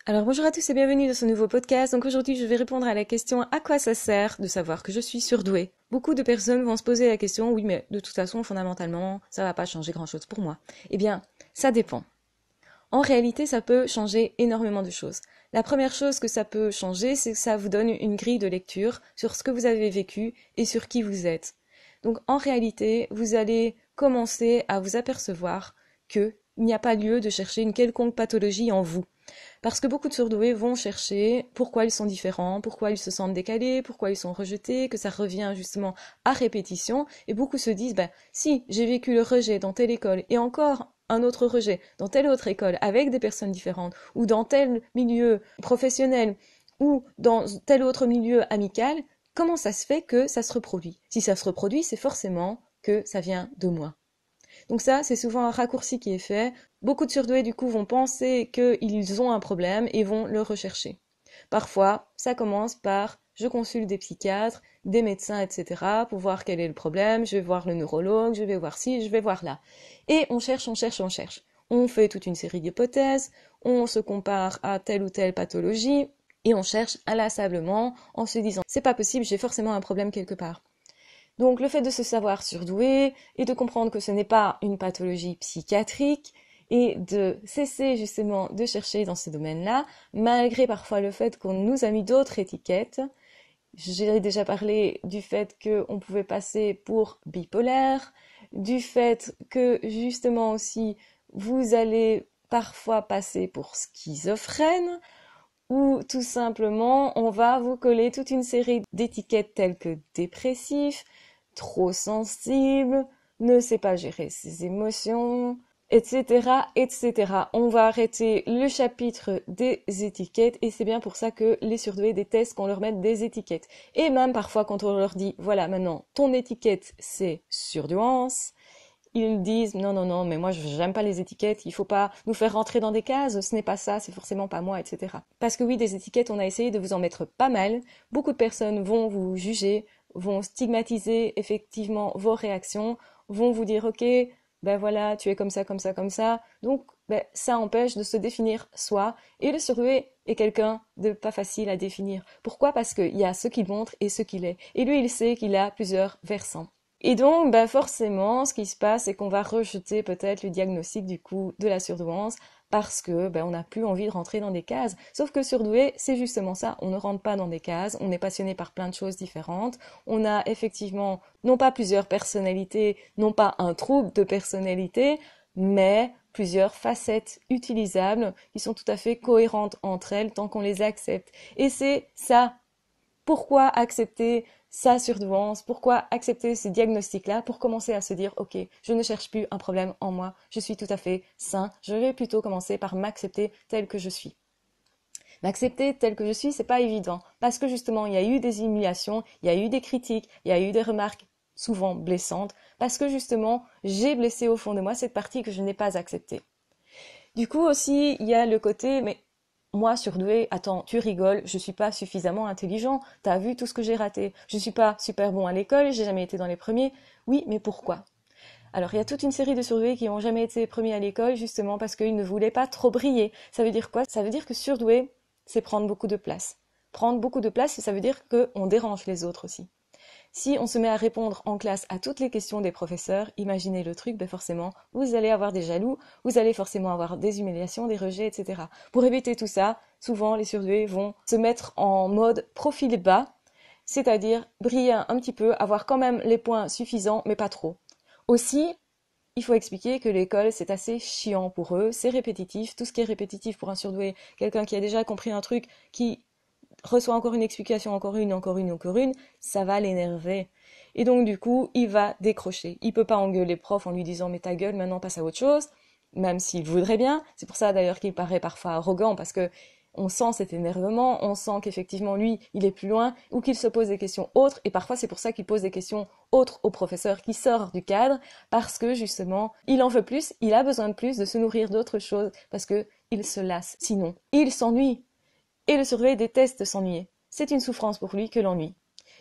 Alors bonjour à tous et bienvenue dans ce nouveau podcast. Donc aujourd'hui je vais répondre à la question à quoi ça sert de savoir que je suis surdouée. Beaucoup de personnes vont se poser la question oui mais de toute façon fondamentalement ça va pas changer grand chose pour moi. Eh bien ça dépend. En réalité ça peut changer énormément de choses. La première chose que ça peut changer c'est que ça vous donne une grille de lecture sur ce que vous avez vécu et sur qui vous êtes. Donc en réalité vous allez commencer à vous apercevoir qu'il n'y a pas lieu de chercher une quelconque pathologie en vous. Parce que beaucoup de surdoués vont chercher pourquoi ils sont différents, pourquoi ils se sentent décalés, pourquoi ils sont rejetés, que ça revient justement à répétition. Et beaucoup se disent, si j'ai vécu le rejet dans telle école et encore un autre rejet dans telle autre école avec des personnes différentes ou dans tel milieu professionnel ou dans tel autre milieu amical, comment ça se fait que ça se reproduit? Si ça se reproduit, c'est forcément que ça vient de moi. Donc ça, c'est souvent un raccourci qui est fait. Beaucoup de surdoués, du coup, vont penser qu'ils ont un problème et vont le rechercher. Parfois, ça commence par je consulte des psychiatres, des médecins, etc. pour voir quel est le problème, je vais voir le neurologue, je vais voir ci, je vais voir là. Et on cherche, on cherche, on cherche. On fait toute une série d'hypothèses, on se compare à telle ou telle pathologie, et on cherche inlassablement en se disant c'est pas possible, j'ai forcément un problème quelque part. Donc le fait de se savoir surdoué et de comprendre que ce n'est pas une pathologie psychiatrique et de cesser justement de chercher dans ce domaine-là, malgré parfois le fait qu'on nous a mis d'autres étiquettes. J'ai déjà parlé du fait qu'on pouvait passer pour bipolaire, du fait que justement aussi vous allez parfois passer pour schizophrène, ou tout simplement on va vous coller toute une série d'étiquettes telles que dépressif, trop sensible, ne sait pas gérer ses émotions, etc., etc. On va arrêter le chapitre des étiquettes et c'est bien pour ça que les surdoués détestent qu'on leur mette des étiquettes. Et même parfois quand on leur dit, voilà, maintenant, ton étiquette, c'est surdouance, ils disent non, non, non, mais moi j'aime pas les étiquettes, il faut pas nous faire rentrer dans des cases, ce n'est pas ça, c'est forcément pas moi, etc. Parce que oui, des étiquettes, on a essayé de vous en mettre pas mal. Beaucoup de personnes vont vous juger, vont stigmatiser effectivement vos réactions, vont vous dire ok, ben voilà, tu es comme ça, comme ça, comme ça. Donc ça empêche de se définir soi. Et le surdoué est quelqu'un de pas facile à définir. Pourquoi? Parce qu'il y a ce qu'il montre et ce qu'il est. Et lui, il sait qu'il a plusieurs versants. Et donc, forcément, ce qui se passe, c'est qu'on va rejeter peut-être le diagnostic du coup de la surdouance parce que on n'a plus envie de rentrer dans des cases. Sauf que surdoué, c'est justement ça. On ne rentre pas dans des cases. On est passionné par plein de choses différentes. On a effectivement non pas plusieurs personnalités, non pas un trouble de personnalité, mais plusieurs facettes utilisables qui sont tout à fait cohérentes entre elles tant qu'on les accepte. Et c'est ça. Pourquoi accepter sa surdouance? Pourquoi accepter ce diagnostic-là pour commencer à se dire, ok, je ne cherche plus un problème en moi, je suis tout à fait sain, je vais plutôt commencer par m'accepter tel que je suis. M'accepter tel que je suis, c'est pas évident, parce que justement, il y a eu des humiliations, il y a eu des critiques, il y a eu des remarques souvent blessantes, parce que justement, j'ai blessé au fond de moi cette partie que je n'ai pas acceptée. Du coup aussi, il y a le côté, mais moi, surdoué, attends, tu rigoles, je suis pas suffisamment intelligent, t'as vu tout ce que j'ai raté, je suis pas super bon à l'école, j'ai jamais été dans les premiers. Oui, mais pourquoi? Alors, il y a toute une série de surdoués qui n'ont jamais été premiers à l'école, justement parce qu'ils ne voulaient pas trop briller. Ça veut dire quoi? Ça veut dire que surdoué, c'est prendre beaucoup de place. Prendre beaucoup de place, ça veut dire qu'on dérange les autres aussi. Si on se met à répondre en classe à toutes les questions des professeurs, imaginez le truc, forcément, vous allez avoir des jaloux, vous allez forcément avoir des humiliations, des rejets, etc. Pour éviter tout ça, souvent les surdoués vont se mettre en mode profil bas, c'est-à-dire briller un petit peu, avoir quand même les points suffisants, mais pas trop. Aussi, il faut expliquer que l'école, c'est assez chiant pour eux, c'est répétitif, tout ce qui est répétitif pour un surdoué, quelqu'un qui a déjà compris un truc, qui reçoit encore une explication, encore une, ça va l'énerver. Et donc du coup, il va décrocher. Il peut pas engueuler le prof en lui disant mais ta gueule, maintenant passe à autre chose, même s'il voudrait bien. C'est pour ça d'ailleurs qu'il paraît parfois arrogant parce que on sent cet énervement, on sent qu'effectivement lui, il est plus loin ou qu'il se pose des questions autres et parfois c'est pour ça qu'il pose des questions autres au professeur qui sort du cadre parce que justement, il en veut plus, il a besoin de plus de se nourrir d'autres choses parce que il se lasse. Sinon, il s'ennuie. Et le surdoué déteste s'ennuyer. C'est une souffrance pour lui que l'ennui.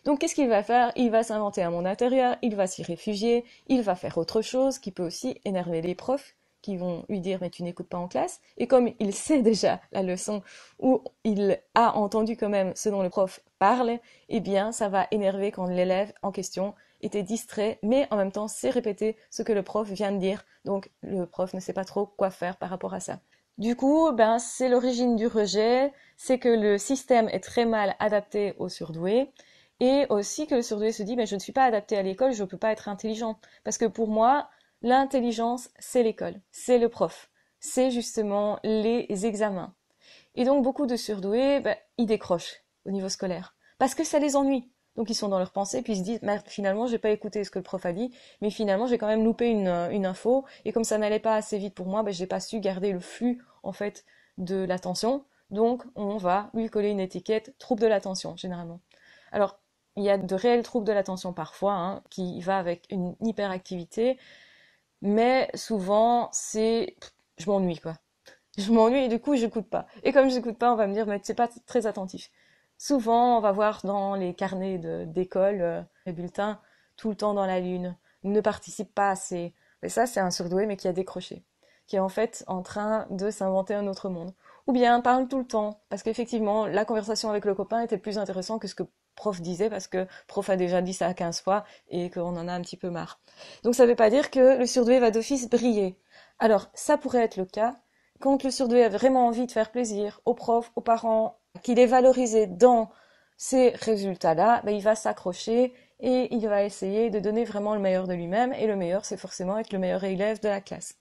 Donc qu'est-ce qu'il va faire? Il va s'inventer un monde intérieur, il va s'y réfugier, il va faire autre chose qui peut aussi énerver les profs, qui vont lui dire mais tu n'écoutes pas en classe. Et comme il sait déjà la leçon ou il a entendu quand même ce dont le prof parle, eh bien ça va énerver quand l'élève en question était distrait, mais en même temps sait répéter ce que le prof vient de dire. Donc le prof ne sait pas trop quoi faire par rapport à ça. Du coup, c'est l'origine du rejet, c'est que le système est très mal adapté aux surdoués, et aussi que le surdoué se dit, mais je ne suis pas adapté à l'école, je ne peux pas être intelligent. Parce que pour moi, l'intelligence, c'est l'école, c'est le prof, c'est justement les examens. Et donc beaucoup de surdoués, ils décrochent au niveau scolaire, parce que ça les ennuie. Donc ils sont dans leur pensée, puis ils se disent, finalement, j'ai pas écouté ce que le prof a dit, mais finalement, j'ai quand même loupé une info, et comme ça n'allait pas assez vite pour moi, j'ai pas su garder le flux, en fait, de l'attention. Donc, on va lui coller une étiquette trouble de l'attention, généralement. Alors, il y a de réels troubles de l'attention parfois, hein, qui va avec une hyperactivité, mais souvent, je m'ennuie, quoi. Je m'ennuie et du coup, j'écoute pas. Et comme j'écoute pas, on va me dire, mais c'est pas très attentif. Souvent, on va voir dans les carnets d'école, les bulletins, tout le temps dans la lune, ne participe pas assez. Et ça, c'est un surdoué, mais qui a décroché, qui est en fait en train de s'inventer un autre monde. Ou bien parle tout le temps, parce qu'effectivement, la conversation avec le copain était plus intéressante que ce que prof disait, parce que prof a déjà dit ça 15 fois et qu'on en a un petit peu marre. Donc ça ne veut pas dire que le surdoué va d'office briller. Alors, ça pourrait être le cas quand le surdoué a vraiment envie de faire plaisir aux profs, aux parents, qu'il est valorisé dans ces résultats-là, il va s'accrocher et il va essayer de donner vraiment le meilleur de lui-même. Et le meilleur, c'est forcément être le meilleur élève de la classe.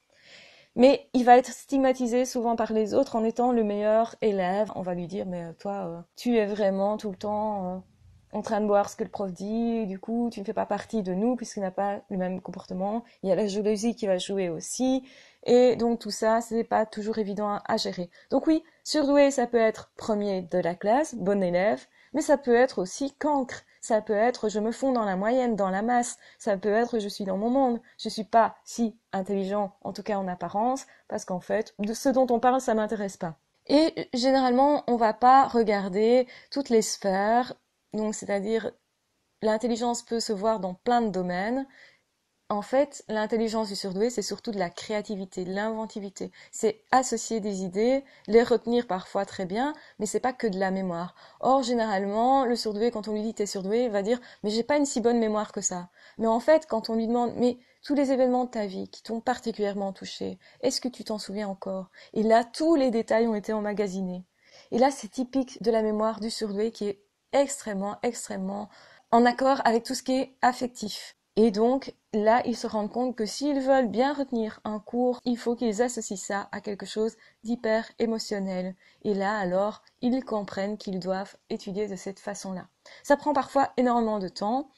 Mais il va être stigmatisé souvent par les autres en étant le meilleur élève. On va lui dire, mais toi, tu es vraiment tout le temps en train de boire ce que le prof dit, et du coup, tu ne fais pas partie de nous puisqu'il n'a pas le même comportement. Il y a la jalousie qui va jouer aussi. Et donc tout ça, c'est pas toujours évident à gérer. Donc oui, surdoué, ça peut être premier de la classe, bon élève, mais ça peut être aussi cancre. Ça peut être je me fonds dans la moyenne, dans la masse. Ça peut être je suis dans mon monde. Je suis pas si intelligent, en tout cas en apparence, parce qu'en fait, de ce dont on parle, ça m'intéresse pas. Et généralement, on va pas regarder toutes les sphères. Donc, c'est-à-dire, l'intelligence peut se voir dans plein de domaines. En fait, l'intelligence du surdoué, c'est surtout de la créativité, de l'inventivité. C'est associer des idées, les retenir parfois très bien, mais c'est pas que de la mémoire. Or, généralement, le surdoué, quand on lui dit t'es surdoué, il va dire mais j'ai pas une si bonne mémoire que ça. Mais en fait, quand on lui demande mais tous les événements de ta vie qui t'ont particulièrement touché, est-ce que tu t'en souviens encore? Et là, tous les détails ont été emmagasinés. Et là, c'est typique de la mémoire du surdoué qui est extrêmement, extrêmement en accord avec tout ce qui est affectif. Et donc, là, ils se rendent compte que s'ils veulent bien retenir un cours, il faut qu'ils associent ça à quelque chose d'hyper émotionnel. Et là, alors, ils comprennent qu'ils doivent étudier de cette façon-là. Ça prend parfois énormément de temps.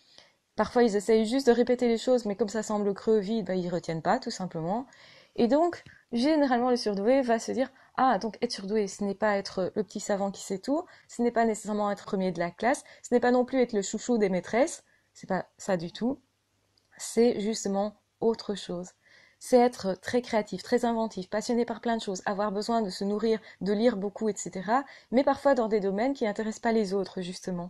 Parfois, ils essayent juste de répéter les choses, mais comme ça semble creux, vide, ils retiennent pas, tout simplement. Et donc, généralement, le surdoué va se dire, ah, donc être surdoué, ce n'est pas être le petit savant qui sait tout, ce n'est pas nécessairement être premier de la classe, ce n'est pas non plus être le chouchou des maîtresses, c'est pas ça du tout. C'est justement autre chose. C'est être très créatif, très inventif, passionné par plein de choses, avoir besoin de se nourrir, de lire beaucoup, etc. Mais parfois dans des domaines qui n'intéressent pas les autres, justement.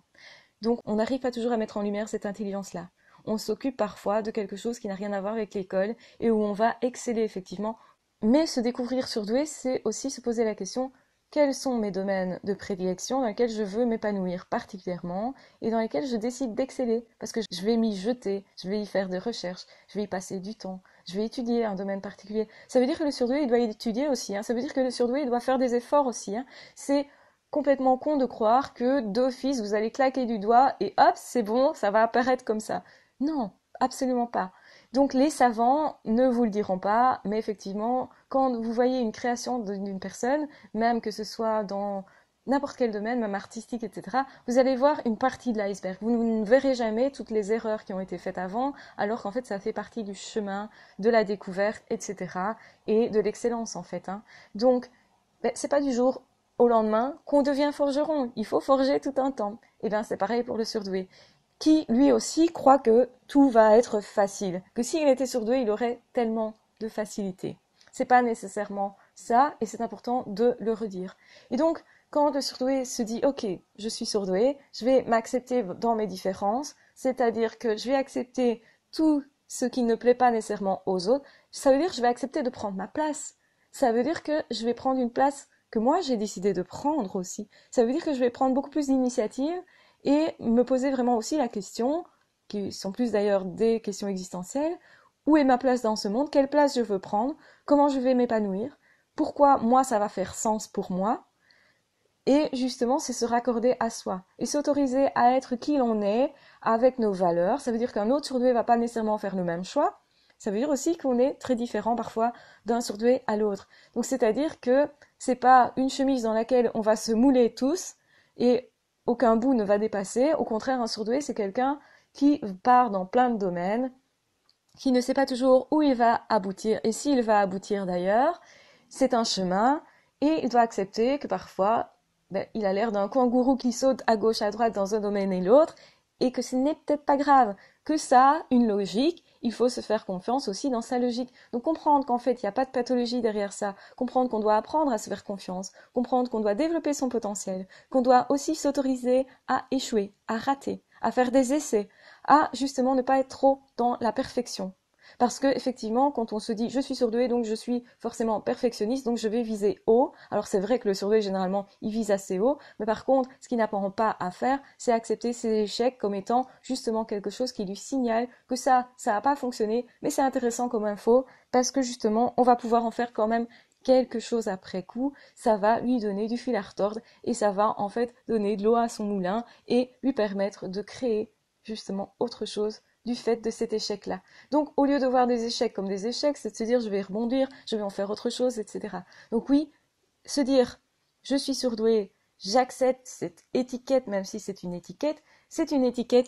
Donc on n'arrive pas toujours à mettre en lumière cette intelligence-là. On s'occupe parfois de quelque chose qui n'a rien à voir avec l'école et où on va exceller effectivement. Mais se découvrir surdoué, c'est aussi se poser la question quels sont mes domaines de prédilection dans lesquels je veux m'épanouir particulièrement et dans lesquels je décide d'exceller parce que je vais m'y jeter, je vais y faire des recherches, je vais y passer du temps, je vais étudier un domaine particulier. Ça veut dire que le surdoué, il doit étudier aussi, hein. Ça veut dire que le surdoué, il doit faire des efforts aussi, hein. C'est complètement con de croire que d'office, vous allez claquer du doigt et hop, c'est bon, ça va apparaître comme ça. Non, absolument pas. Donc les savants ne vous le diront pas, mais effectivement, quand vous voyez une création d'une personne, même que ce soit dans n'importe quel domaine, même artistique, etc., vous allez voir une partie de l'iceberg. Vous ne verrez jamais toutes les erreurs qui ont été faites avant, alors qu'en fait, ça fait partie du chemin, de la découverte, etc., et de l'excellence, en fait, hein. Donc, c'est pas du jour au lendemain qu'on devient forgeron. Il faut forger tout un temps. Et bien, c'est pareil pour le surdoué, qui lui aussi croit que tout va être facile, que s'il était surdoué, il aurait tellement de facilité. C'est pas nécessairement ça, et c'est important de le redire. Et donc, quand le surdoué se dit, ok, je suis surdoué, je vais m'accepter dans mes différences, c'est-à-dire que je vais accepter tous ce qui ne plaît pas nécessairement aux autres, ça veut dire que je vais accepter de prendre ma place. Ça veut dire que je vais prendre une place que moi j'ai décidé de prendre aussi. Ça veut dire que je vais prendre beaucoup plus d'initiative et me poser vraiment aussi la question, qui sont plus d'ailleurs des questions existentielles, où est ma place dans ce monde, quelle place je veux prendre, comment je vais m'épanouir, pourquoi moi ça va faire sens pour moi. Et justement, c'est se raccorder à soi et s'autoriser à être qui l'on est avec nos valeurs. Ça veut dire qu'un autre surdoué va pas nécessairement faire le même choix. Ça veut dire aussi qu'on est très différent parfois d'un surdoué à l'autre. Donc c'est-à-dire que c'est pas une chemise dans laquelle on va se mouler tous et aucun bout ne va dépasser. Au contraire, un surdoué, c'est quelqu'un qui part dans plein de domaines, qui ne sait pas toujours où il va aboutir et s'il va aboutir d'ailleurs. C'est un chemin et il doit accepter que parfois il a l'air d'un kangourou qui saute à gauche, à droite dans un domaine et l'autre, et que ce n'est peut-être pas grave, que ça a une logique, il faut se faire confiance aussi dans sa logique. Donc comprendre qu'en fait, il n'y a pas de pathologie derrière ça, comprendre qu'on doit apprendre à se faire confiance, comprendre qu'on doit développer son potentiel, qu'on doit aussi s'autoriser à échouer, à rater, à faire des essais, à justement ne pas être trop dans la perfection. Parce que effectivement, quand on se dit je suis surdoué, donc je suis forcément perfectionniste, donc je vais viser haut. Alors c'est vrai que le surdoué généralement il vise assez haut, mais par contre, ce qu'il n'apprend pas à faire, c'est accepter ses échecs comme étant justement quelque chose qui lui signale que ça n'a pas fonctionné, mais c'est intéressant comme info parce que justement, on va pouvoir en faire quand même quelque chose après coup, ça va lui donner du fil à retordre et ça va en fait donner de l'eau à son moulin et lui permettre de créer justement autre chose du fait de cet échec-là. Donc, au lieu de voir des échecs comme des échecs, c'est de se dire je vais rebondir, je vais en faire autre chose, etc. Donc oui, se dire je suis surdoué, j'accepte cette étiquette, même si c'est une étiquette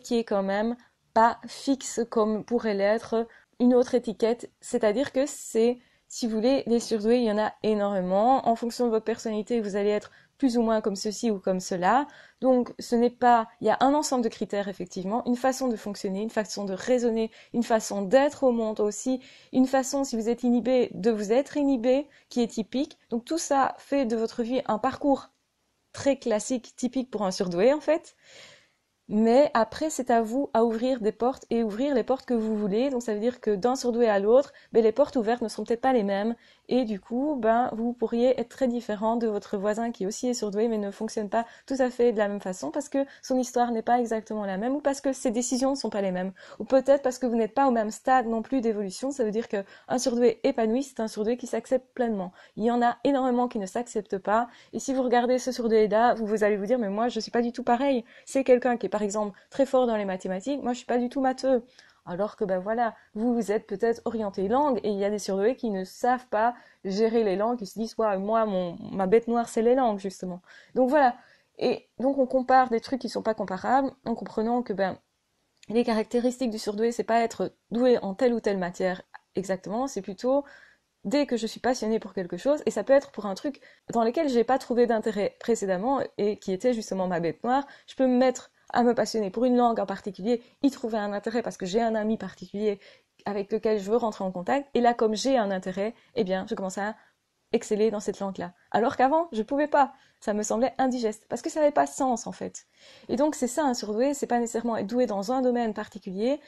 qui est quand même pas fixe comme pourrait l'être une autre étiquette. C'est-à-dire que c'est, si vous voulez, les surdoués, il y en a énormément. En fonction de votre personnalité, vous allez être plus ou moins comme ceci ou comme cela. Donc, ce n'est pas, il y a un ensemble de critères, effectivement, une façon de fonctionner, une façon de raisonner, une façon d'être au monde aussi, une façon, si vous êtes inhibé, de vous être inhibé, qui est typique. Donc, tout ça fait de votre vie un parcours très classique, typique pour un surdoué, en fait. Mais après, c'est à vous à ouvrir des portes et ouvrir les portes que vous voulez. Donc ça veut dire que d'un surdoué à l'autre, les portes ouvertes ne seront peut-être pas les mêmes. Et du coup, vous pourriez être très différent de votre voisin qui aussi est surdoué mais ne fonctionne pas tout à fait de la même façon parce que son histoire n'est pas exactement la même ou parce que ses décisions ne sont pas les mêmes. Ou peut-être parce que vous n'êtes pas au même stade non plus d'évolution. Ça veut dire qu'un surdoué épanoui, c'est un surdoué qui s'accepte pleinement. Il y en a énormément qui ne s'acceptent pas. Et si vous regardez ce surdoué-là, vous allez vous dire, mais moi, je suis pas du tout pareil. C'est quelqu'un qui est par exemple très fort dans les mathématiques, moi je suis pas du tout matheux. Alors que voilà, vous êtes peut-être orienté langue et il y a des surdoués qui ne savent pas gérer les langues, qui se disent ouais, moi ma bête noire c'est les langues justement. Donc voilà. Et donc on compare des trucs qui sont pas comparables en comprenant que les caractéristiques du surdoué, c'est pas être doué en telle ou telle matière exactement, c'est plutôt dès que je suis passionnée pour quelque chose, et ça peut être pour un truc dans lequel j'ai pas trouvé d'intérêt précédemment et qui était justement ma bête noire, je peux me mettre à me passionner pour une langue en particulier, y trouver un intérêt parce que j'ai un ami particulier avec lequel je veux rentrer en contact, et là comme j'ai un intérêt, je commence à exceller dans cette langue-là. Alors qu'avant, je pouvais pas. Ça me semblait indigeste, parce que ça n'avait pas sens en fait. Et donc c'est ça un surdoué, c'est pas nécessairement être doué dans un domaine particulier,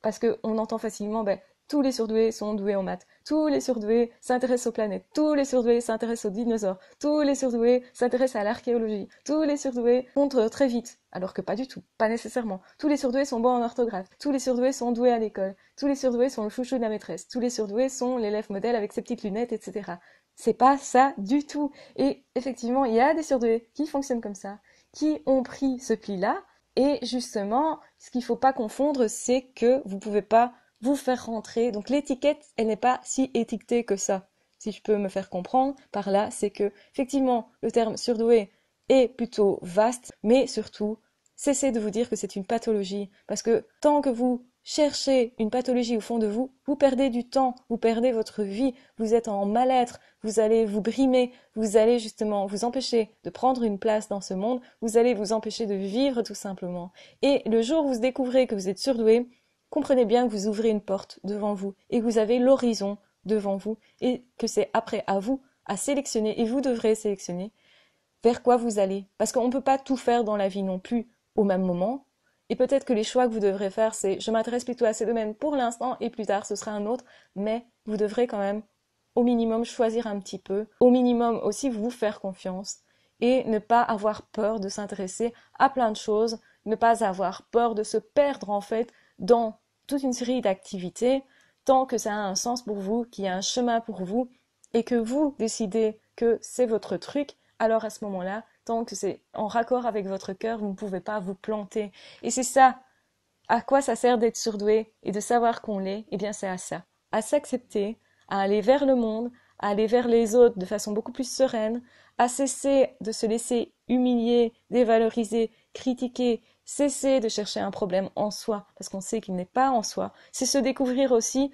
parce qu'on entend facilement, tous les surdoués sont doués en maths, tous les surdoués s'intéressent aux planètes, tous les surdoués s'intéressent aux dinosaures, tous les surdoués s'intéressent à l'archéologie, tous les surdoués comptent très vite, alors que pas du tout, pas nécessairement. Tous les surdoués sont bons en orthographe, tous les surdoués sont doués à l'école, tous les surdoués sont le chouchou de la maîtresse, tous les surdoués sont l'élève modèle avec ses petites lunettes, etc. C'est pas ça du tout. Et effectivement, il y a des surdoués qui fonctionnent comme ça, qui ont pris ce pli-là, et justement, ce qu'il faut pas confondre, c'est que vous pouvez pas vous faire rentrer. Donc l'étiquette, elle n'est pas si étiquetée que ça. Si je peux me faire comprendre par là, c'est que effectivement, le terme surdoué est plutôt vaste, mais surtout, cessez de vous dire que c'est une pathologie, parce que tant que vous cherchez une pathologie au fond de vous, vous perdez du temps, vous perdez votre vie, vous êtes en mal-être, vous allez vous brimer, vous allez justement vous empêcher de prendre une place dans ce monde, vous allez vous empêcher de vivre tout simplement. Et le jour où vous découvrez que vous êtes surdoué, comprenez bien que vous ouvrez une porte devant vous et que vous avez l'horizon devant vous et que c'est après à vous à sélectionner, et vous devrez sélectionner vers quoi vous allez. Parce qu'on ne peut pas tout faire dans la vie non plus au même moment. Et peut-être que les choix que vous devrez faire, c'est je m'intéresse plutôt à ces domaines pour l'instant et plus tard ce sera un autre, mais vous devrez quand même au minimum choisir un petit peu, au minimum aussi vous faire confiance et ne pas avoir peur de s'intéresser à plein de choses, ne pas avoir peur de se perdre en fait dans toute une série d'activités tant que ça a un sens pour vous, qu'il y a un chemin pour vous et que vous décidez que c'est votre truc, alors à ce moment-là, tant que c'est en raccord avec votre cœur, vous ne pouvez pas vous planter. Et c'est ça, à quoi ça sert d'être surdoué et de savoir qu'on l'est? Eh bien, c'est à ça, à s'accepter, à aller vers le monde, à aller vers les autres de façon beaucoup plus sereine, à cesser de se laisser humilier, dévaloriser, critiquer, cesser de chercher un problème en soi, parce qu'on sait qu'il n'est pas en soi. C'est se découvrir aussi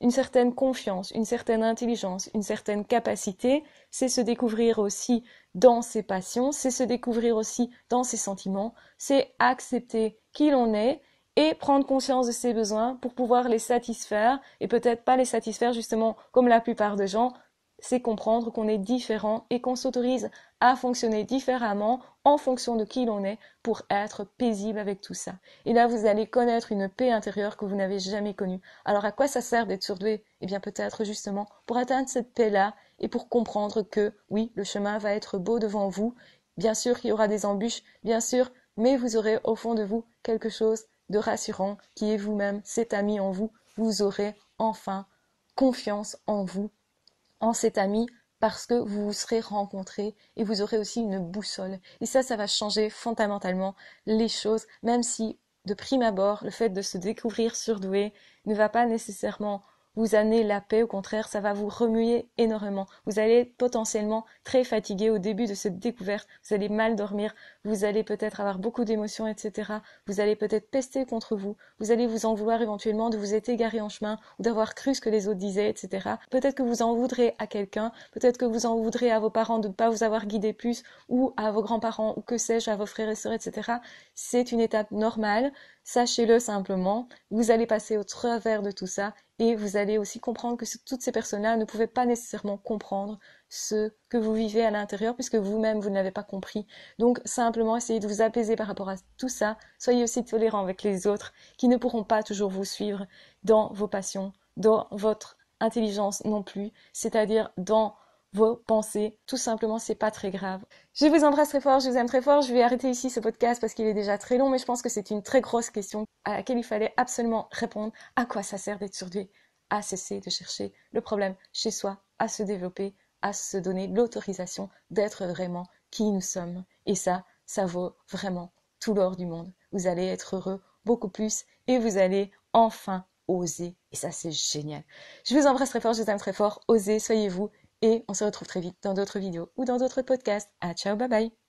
une certaine confiance, une certaine intelligence, une certaine capacité, c'est se découvrir aussi dans ses passions, c'est se découvrir aussi dans ses sentiments, c'est accepter qui l'on est et prendre conscience de ses besoins pour pouvoir les satisfaire et peut-être pas les satisfaire justement comme la plupart des gens, c'est comprendre qu'on est différent et qu'on s'autorise à fonctionner différemment en fonction de qui l'on est pour être paisible avec tout ça. Et là, vous allez connaître une paix intérieure que vous n'avez jamais connue. Alors à quoi ça sert d'être surdoué? Eh bien peut-être justement pour atteindre cette paix-là et pour comprendre que oui, le chemin va être beau devant vous. Bien sûr qu'il y aura des embûches, bien sûr, mais vous aurez au fond de vous quelque chose de rassurant qui est vous-même, cet ami en vous. Vous aurez enfin confiance en vous, en cet ami, parce que vous vous serez rencontrés et vous aurez aussi une boussole. Et ça va changer fondamentalement les choses, même si de prime abord, le fait de se découvrir surdoué ne va pas nécessairement vous amener la paix, au contraire, ça va vous remuer énormément. Vous allez être potentiellement très fatigué au début de cette découverte, vous allez mal dormir, vous allez peut-être avoir beaucoup d'émotions, etc. Vous allez peut-être pester contre vous, vous allez vous en vouloir éventuellement de vous être égaré en chemin ou d'avoir cru ce que les autres disaient, etc. Peut-être que vous en voudrez à quelqu'un, peut-être que vous en voudrez à vos parents de ne pas vous avoir guidé plus ou à vos grands-parents ou que sais-je, à vos frères et sœurs, etc. C'est une étape normale, sachez-le simplement, vous allez passer au travers de tout ça et vous allez aussi comprendre que toutes ces personnes-là ne pouvaient pas nécessairement comprendre ce que vous vivez à l'intérieur puisque vous-même, vous ne l'avez pas compris. Donc, simplement, essayez de vous apaiser par rapport à tout ça. Soyez aussi tolérant avec les autres qui ne pourront pas toujours vous suivre dans vos passions, dans votre intelligence non plus, c'est-à-dire dans vos pensées. Tout simplement, c'est pas très grave. Je vous embrasse très fort, je vous aime très fort. Je vais arrêter ici ce podcast parce qu'il est déjà très long, mais je pense que c'est une très grosse question à laquelle il fallait absolument répondre. À quoi ça sert d'être surdoué? À cesser de chercher le problème chez soi, à se développer, à se donner l'autorisation d'être vraiment qui nous sommes. Et ça vaut vraiment tout l'or du monde. Vous allez être heureux beaucoup plus et vous allez enfin oser. Et ça, c'est génial. Je vous embrasse très fort, je vous aime très fort. Osez, soyez vous. Et on se retrouve très vite dans d'autres vidéos ou dans d'autres podcasts. Ah, ciao, bye bye.